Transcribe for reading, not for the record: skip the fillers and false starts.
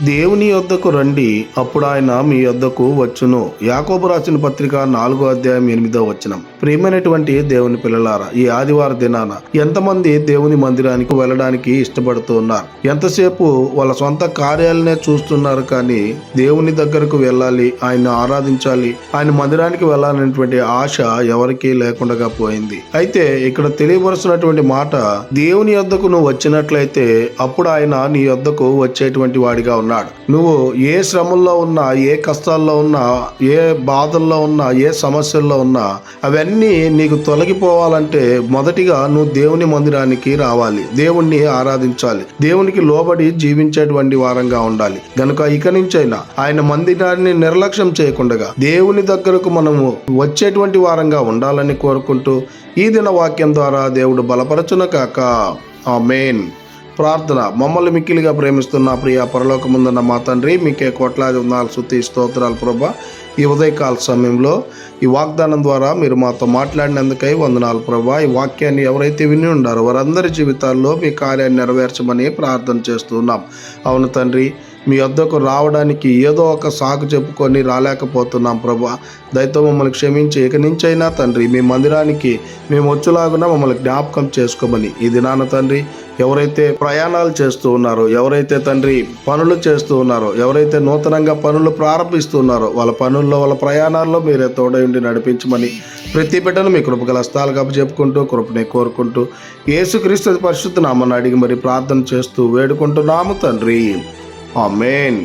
దేవుని యొద్దకు రండి, అప్పుడు ఆయన మీ యొద్దకు వచ్చును. యాకోబు రాసిన పత్రిక 4వ అధ్యాయం 8వ వచనం. ప్రియమైనటువంటి దేవుని పిల్లలారా, ఈ ఆదివారం దినాన ఎంతమంది దేవుని మందిరానికి వెళ్ళడానికి ఇష్టపడుతూ ఉన్నారు? ఎంతసేపు వాళ్ళ సొంత కార్యాలనే చూస్తున్నారు, కానీ దేవుని దగ్గరకు వెళ్ళాలి, ఆయన ఆరాధించాలి, ఆయన మందిరానికి వెళ్ళాలనేటువంటి ఆశ ఎవరికీ లేకుండా పోయింది. అయితే ఇక్కడ తెలియవలసినటువంటి మాట, దేవుని యొద్దకు నువ్వు వచ్చినట్లయితే అప్పుడు ఆయన నీ యొద్దకు వచ్చేటువంటి వాడిగా ఉన్నాడు. నువ్వు ఏ శ్రమల్లో ఉన్నా, ఏ కష్టాల్లో ఉన్నా, ఏ బాధల్లో ఉన్నా, ఏ సమస్యల్లో ఉన్నా, అవన్నీ నీకు తొలగిపోవాలంటే మొదటిగా నువ్వు దేవుని మందిరానికి రావాలి, దేవుణ్ణి ఆరాధించాలి, దేవునికి లోబడి జీవించేటువంటి వారంగా ఉండాలి. గనుక ఇక నుంచైనా ఆయన మందిరాన్ని నిర్లక్ష్యం చేయకుండా దేవుని దగ్గరకు మనము వచ్చేటువంటి వారంగా ఉండాలని కోరుకుంటూ ఈ దిన వాక్యం ద్వారా దేవుడు బలపరచును కాక. ఆమేన్. ప్రార్థన. మమ్మల్ని మిక్కిలిగా ప్రేమిస్తున్న ప్రియ పరలోకముందున్న మా తండ్రి, మీకే కోట్లాది వందనాలు, స్తుతి స్తోత్రాలు ప్రభా. ఈ ఉదయకాల సమయంలో ఈ వాగ్దానం ద్వారా మీరు మాతో మాట్లాడినందుకై వందనాలు ప్రభా. ఈ వాక్యాన్ని ఎవరైతే విని ఉండారో వారందరి జీవితాల్లో మీ కార్యాన్ని నెరవేర్చమని ప్రార్థన చేస్తున్నాం. అవును తండ్రి, మీ వద్దకు రావడానికి ఏదో ఒక సాకు చెప్పుకొని రాలేకపోతున్నాం ప్రభా. దయతో మమ్మల్ని క్షమించి ఇక నుంచైనా తండ్రి మీ మందిరానికి మేము వచ్చేలాగున మమ్మల్ని జ్ఞాపకం చేసుకోమని ఈ దినాన తండ్రి, ఎవరైతే ప్రయాణాలు చేస్తూ ఉన్నారో, ఎవరైతే తండ్రి పనులు చేస్తూ ఉన్నారో, ఎవరైతే నూతనంగా పనులు ప్రారంభిస్తున్నారో వాళ్ళ పనుల్లో, వాళ్ళ ప్రయాణాల్లో మీరే తోడై ఉండి నడిపించమని ప్రతి బిడ్డను మీ కృపగల హస్తాలుగా చెప్పుకుంటూ కృపని కోరుకుంటూ యేసుక్రీస్తు పరిశుద్ధ నామమున అడిగి మరి ప్రార్థన చేస్తూ వేడుకుంటున్నాము తండ్రి. ఆమేన్.